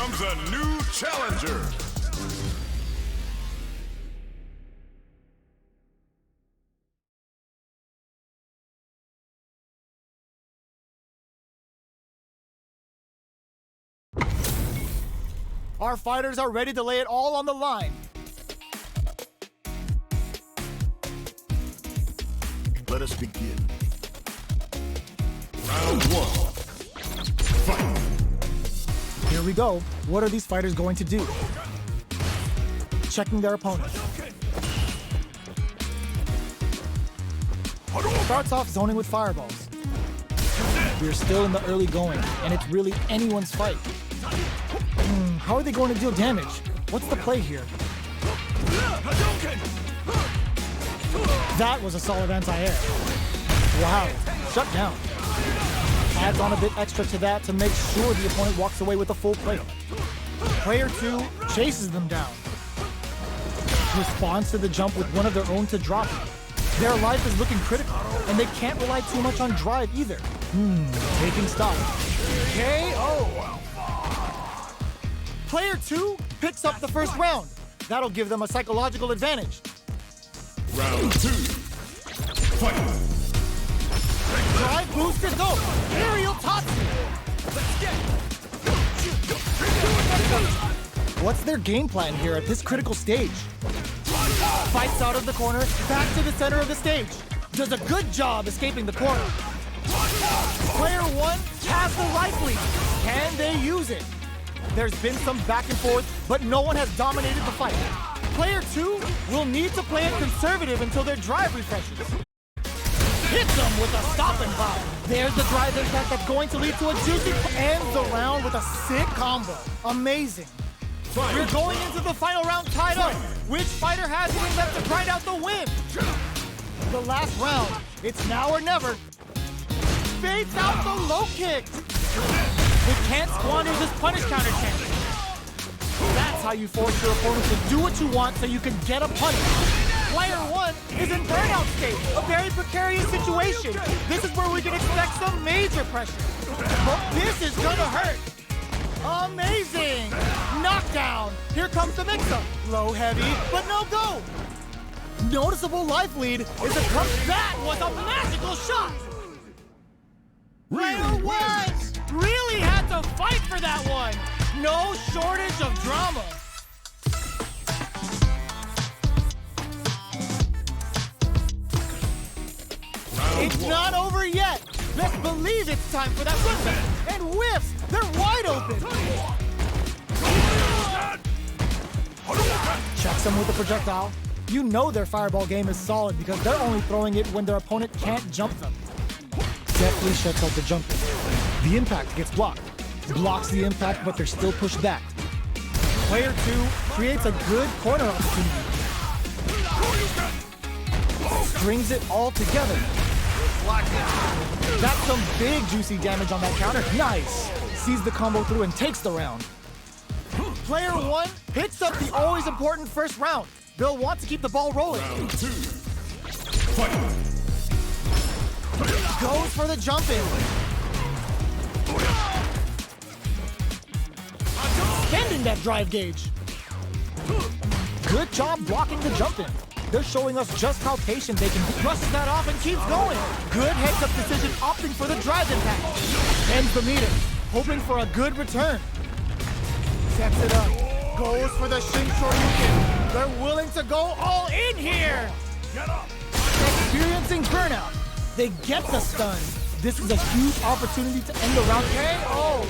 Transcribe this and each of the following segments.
comes a new challenger. Our fighters are ready to lay it all on the line. Let us begin. Round 1. Fight. Here we go. What are these fighters going to do? Checking their opponent. Starts off zoning with fireballs. We're still in the early going, and it's really anyone's fight. How are they going to deal damage? What's the play here? That was a solid anti-air. Wow, shut down. Adds on a bit extra to that to make sure the opponent walks away with a full plate. Player 2 chases them down. Responds to the jump with one of their own to drop it. Their life is looking critical, and they can't rely too much on drive either. Taking stock. KO! Player 2 picks up the first round. That'll give them a psychological advantage. Round 2. Fight. Drive boosters go. Aerial Tatsu. What's their game plan here at this critical stage? Fights out of the corner, back to the center of the stage. Does a good job escaping the corner. Player 1 has the life lead. Can they use it? There's been some back and forth, but no one has dominated the fight. Player 2 will need to play it conservative until their drive refreshes. Hits them with a stop and pop. There's the drive impact that's going to lead to a juicy ends the round with a sick combo. Amazing. We're going into the final round tied up. Which fighter has it left to grind out the win? The last round. It's now or never. Fades out the low kick. They can't squander this punish counter chance. That's how you force your opponent to do what you want so you can get a punish. Player 1 is in burnout state, a very precarious situation. This is where we can expect some major pressure. But this is gonna hurt. Amazing! Knockdown! Here comes the mix-up. Low heavy, but no go. Noticeable life lead is a come. That was a magical shot! Player 1 really had to fight for that one. No shortage of drama. It's not over yet. Best believe it's time for that whip. And whiffs, they're wide open. Checks them with a projectile. You know their fireball game is solid because they're only throwing it when their opponent can't jump them. Definitely checks out the jumping. The impact gets blocked. Blocks the impact, but they're still pushed back. Player 2 creates a good corner opportunity. Strings it all together. That's some big juicy damage on that counter. Nice! Sees the combo through and takes the round. Player 1 picks up the always important first round. They'll want to keep the ball rolling. Round 2. Fight. Goes for the jumping. Extending that drive gauge. Good job blocking the jumping. They're showing us just how patient they can be. Brushes that off and keeps going. Good heads-up decision opting for the drive impact. Ends the meter, hoping for a good return. Sets it up. Goes for the Shin Shoryuken. They're willing to go all in here. Experiencing burnout. They get the stun. This is a huge opportunity to end the round. KO.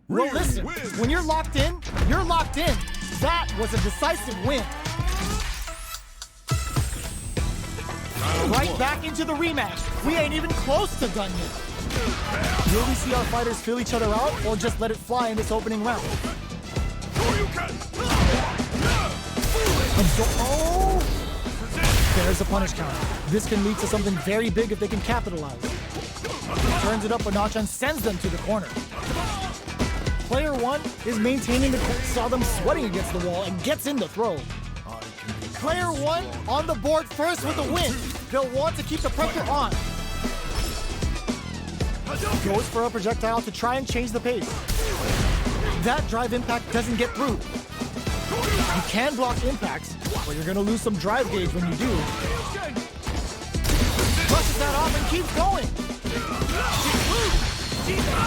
Well, listen, when you're locked in, you're locked in. That was a decisive win. Right back into the rematch. We ain't even close to done yet. Will we see our fighters fill each other out or just let it fly in this opening round? Oh! There's a punish counter. This can lead to something very big if they can capitalize. He turns it up a notch and sends them to the corner. Player 1 is maintaining the court, saw them sweating against the wall and gets in the throw. Player 1 on the board first with a win. They'll want to keep the pressure on. Goes for a projectile to try and change the pace. That drive impact doesn't get through. You can block impacts, but you're gonna lose some drive gauge when you do. Brushes that off and keeps going.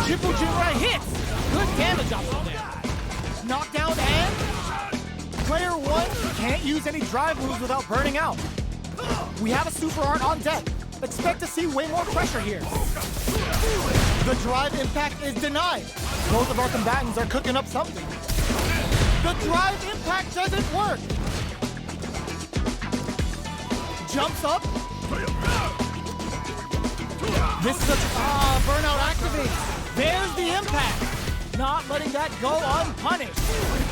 Triple Jinrai hits! Good damage off of there. Knockdown and... Player 1 can't use any drive moves without burning out. We have a super art on deck. Expect to see way more pressure here. The drive impact is denied. Both of our combatants are cooking up something. The drive impact doesn't work. Jumps up. This is a... burnout activates. There's the impact. Not letting that go unpunished.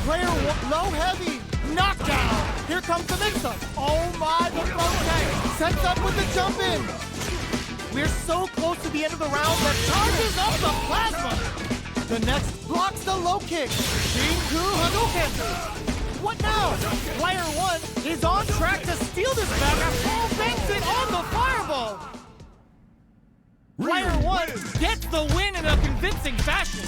Player 1, low heavy. Knockdown. Here comes the mix-up. Oh my, the throw tag. Sets up with the jump in. We're so close to the end of the round that charges up the plasma. The next blocks the low kick. Shinku Hadouken. What now? Player 1 is on track to steal this back and Paul banks it on the fireball. Player 1 gets the win in a convincing fashion.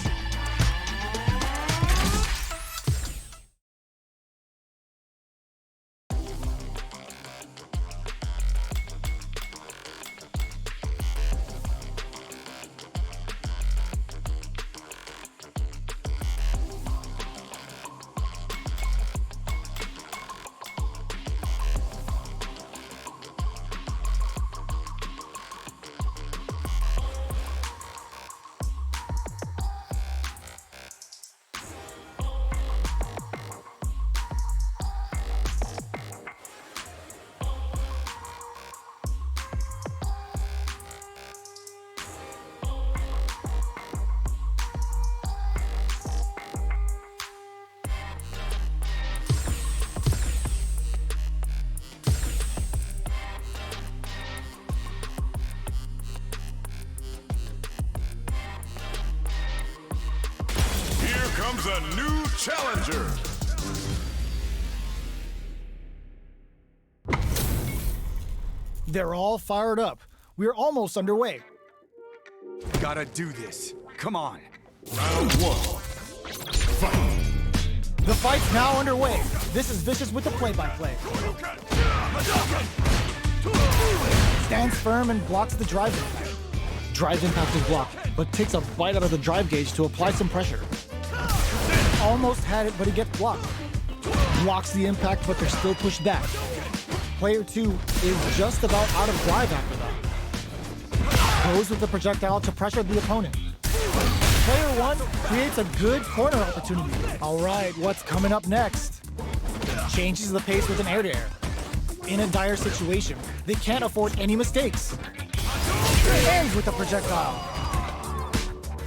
Comes a new challenger. They're all fired up. We're almost underway. Gotta do this. Come on. Round 1. Fight. The fight's now underway. This is Vicious with the play-by-play. Stands firm and blocks the drive impact. Drive impact is blocked, but takes a bite out of the drive gauge to apply some pressure. Almost had it, but he gets blocked. Blocks the impact, but they're still pushed back. Player 2 is just about out of drive after that. Goes with the projectile to pressure the opponent. Player 1 creates a good corner opportunity. All right, what's coming up next? Changes the pace with an air-to-air. In a dire situation, they can't afford any mistakes. Ends with a projectile.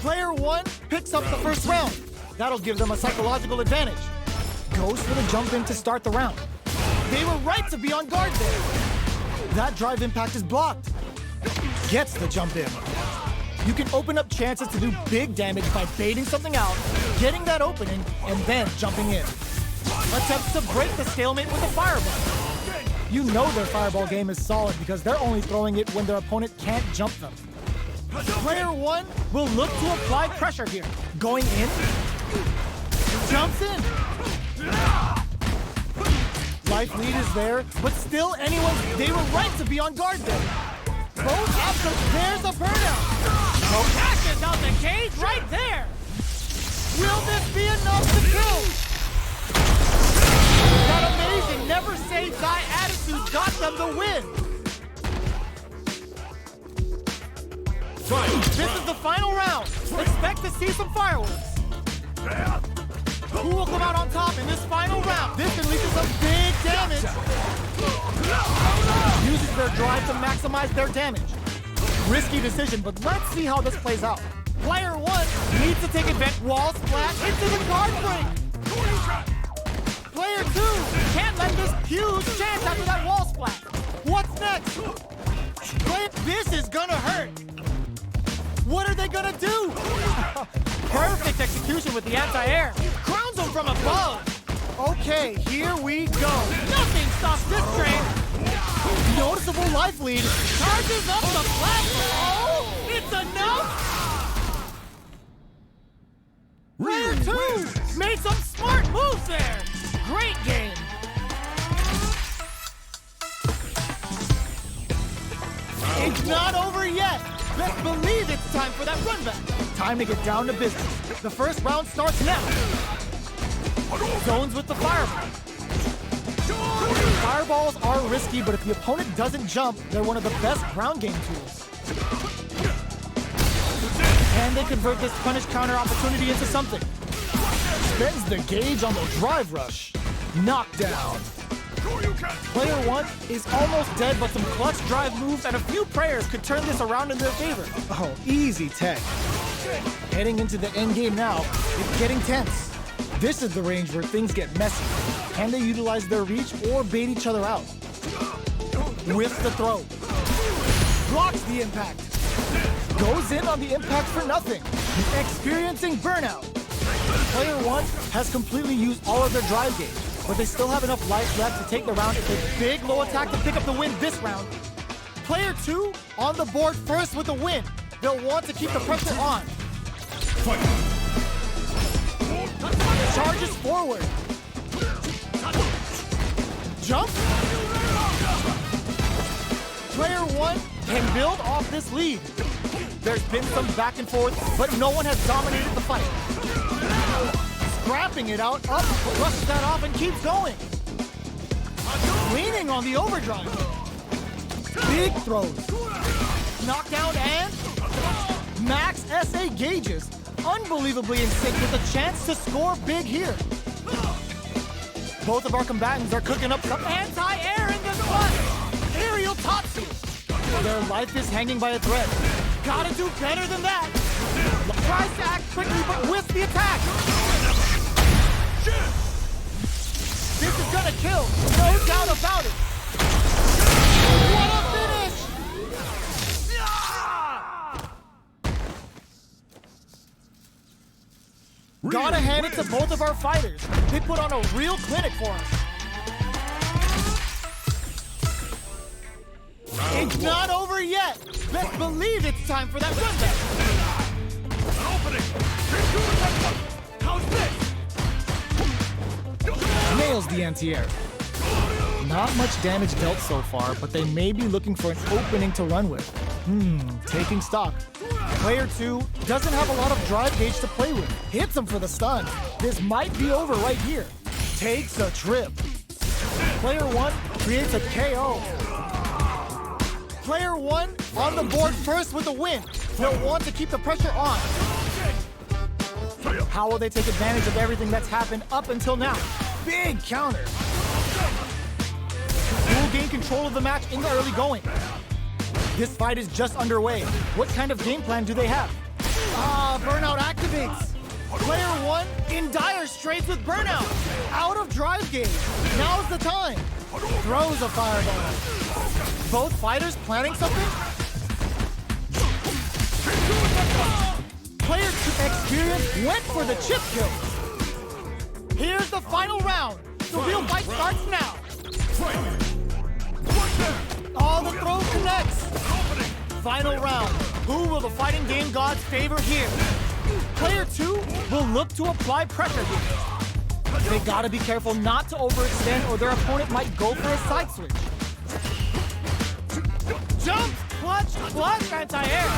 Player 1 picks up the first round. That'll give them a psychological advantage. Goes for the jump in to start the round. They were right to be on guard there. That drive impact is blocked. Gets the jump in. You can open up chances to do big damage by baiting something out, getting that opening, and then jumping in. Attempts to break the stalemate with a fireball. You know their fireball game is solid because they're only throwing it when their opponent can't jump them. Player 1 will look to apply pressure here. Going in. Jumps in. Life lead is there, but still they were right to be on guard there. Both options, there's a burnout. Cashes out the cage right there. Will this be enough to kill? That amazing, never say die attitude got them the win. This is the final round. Expect to see some fireworks. Who will come out on top in this final round? This unleashes some big damage. Uses their drive to maximize their damage. Risky decision, but let's see how this plays out. Player 1 needs to take advantage. Wall splash into the guard break. Player 2 can't let this huge chance after that wall splash. What's next? This is gonna hurt. What are they gonna do? Perfect execution with the anti-air. Crowns them from above. Okay, here we go. Nothing stops this train. Noticeable life lead. Charges up the platform. Oh, it's enough. Made some smart moves there! Great game! It's not over yet! Best believe it's time for that run back! Time to get down to business. The first round starts now. Zones with the fireball. Fireballs are risky, but if the opponent doesn't jump, they're one of the best ground game tools. Can they convert this punish counter opportunity into something? Spends the gauge on the drive rush. Knockdown. Player 1 is almost dead, but some clutch drive moves and a few prayers could turn this around in their favor. Oh, easy tech. Heading into the end game now, it's getting tense. This is the range where things get messy. Can they utilize their reach or bait each other out? Whiffs the throw. Blocks the impact. Goes in on the impact for nothing. Experiencing burnout. Player 1 has completely used all of their drive gauge, but they still have enough life left to take the round if a big low attack to pick up the win this round. Player 2 on the board first with the win. They'll want to keep the pressure on. Charges forward. Jump. Player 1 can build off this lead. There's been some back and forth, but no one has dominated the fight. Scrapping it out, up, brushes that off and keeps going. Leaning on the overdrive. Big throws. Knockdown and max SA gauges. Unbelievably in sync with a chance to score big here. Both of our combatants are cooking up some anti-air in this one. Aerial Tatsu. Their life is hanging by a thread. Gotta do better than that. Tries to act quickly, but whiffs the attack. This is gonna kill, no doubt about it. What a finish! Gotta hand it to both of our fighters. They put on a real clinic for us. It's not over yet. Best believe it's time for that run back. An opening. How's this? Nails the anti-air. Not much damage dealt so far, but they may be looking for an opening to run with. Taking stock. Player 2 doesn't have a lot of drive gauge to play with. Hits him for the stun. This might be over right here. Takes a trip. Player 1 creates a KO. Player 1 on the board first with a win. They'll want to keep the pressure on. How will they take advantage of everything that's happened up until now? Big counter. Who will gain control of the match in the early going? This fight is just underway. What kind of game plan do they have? Burnout activates. Player 1 in dire straits with burnout. Out of drive gauge. Now's the time. Throws a fireball. Both fighters planning something? Player 2 experience went for the chip kill. Here's the final round. The real fight starts now. All the throw connects. Final round. Who will the fighting game gods favor here? Player 2 will look to apply pressure here. They gotta be careful not to overextend or their opponent might go for a side switch. Jumps, clutch, anti-air.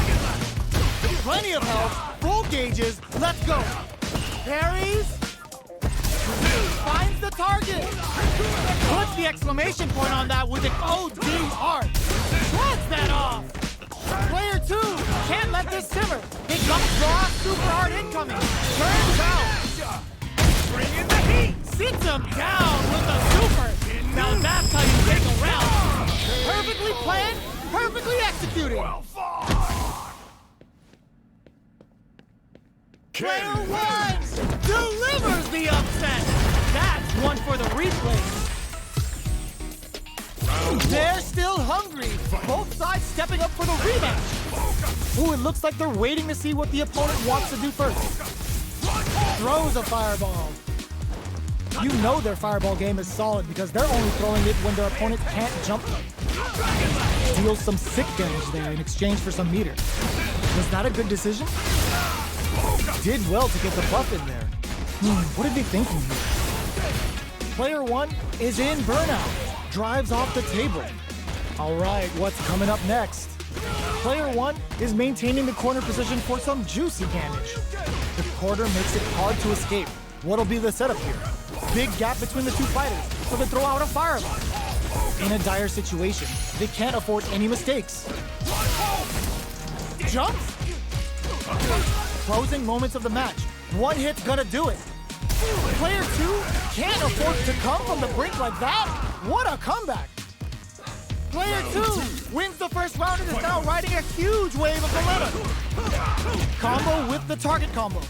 Plenty of health, full gauges, let's go. Parries. Finds the target. Puts the exclamation point on that with an ODR. Shreds that off. Player 2 can't let this simmer. He comes raw, super hard incoming. Turns out. Bring in the heat. Sits him down with a super. Now that's how you take a round. Perfectly planned, perfectly executed. Player 1 delivers the upset. That's one for the replay. They're still hungry. Both sides stepping up for the rematch. Ooh, it looks like they're waiting to see what the opponent wants to do first. Throws a fireball. You know their fireball game is solid because they're only throwing it when their opponent can't jump them. Deals some sick damage there in exchange for some meter. Was that a good decision? Did well to get the buff in there. What are they thinking here? Player 1 is in burnout. Drives off the table. All right, what's coming up next? Player 1 is maintaining the corner position for some juicy damage. The corner makes it hard to escape. What'll be the setup here? Big gap between the two fighters, so they throw out a fireball. In a dire situation, they can't afford any mistakes. Jumps? Closing moments of the match. One hit's gonna do it. Player 2 can't afford to come from the brink like that. What a comeback! Player 2 wins the first round and is now riding a huge wave of momentum. Combo with the target combo.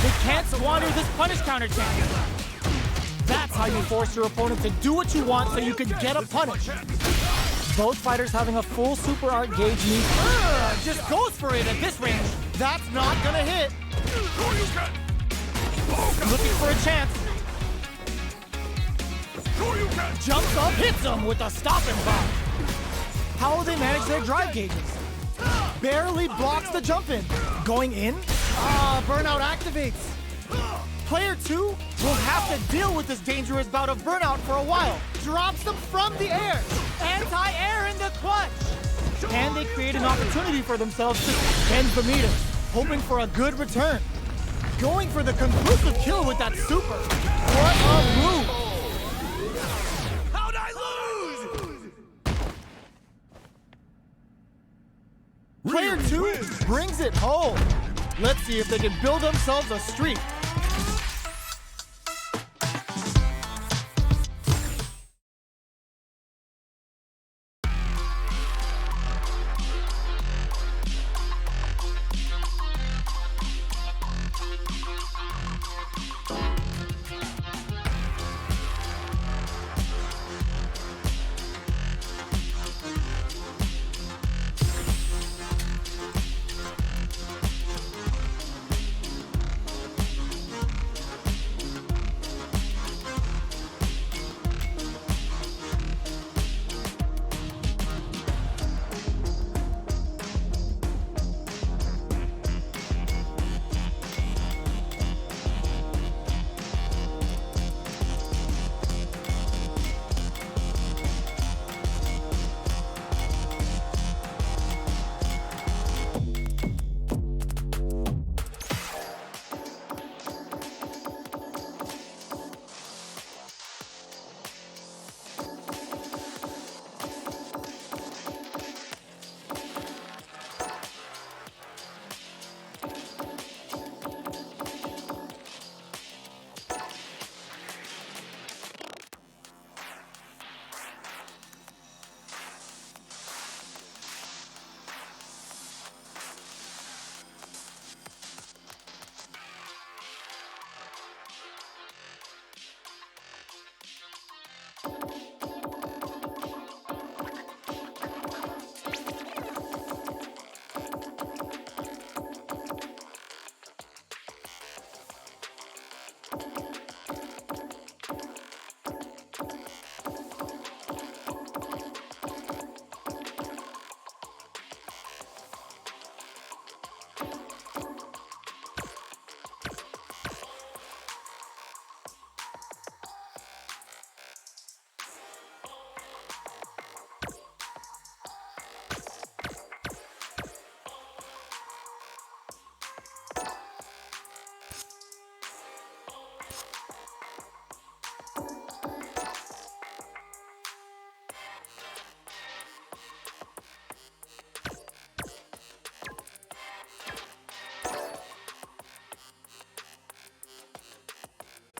They can't squander this punish counter chance. That's how you force your opponent to do what you want so you can get a punish. Both fighters having a full super art gauge means just goes for it at this range. That's not gonna hit. Looking for a chance. Jumps up, hits him with a stopping block. How will they manage their drive gauges? Barely blocks the jump in. Going in? Burnout activates. Player 2 will have to deal with this dangerous bout of burnout for a while. Drops them from the air. Anti-air in the clutch. And they create an opportunity for themselves to bend the meter, hoping for a good return. Going for the conclusive kill with that super. What a move! How'd I lose? Player 2 brings it home. Let's see if they can build themselves a streak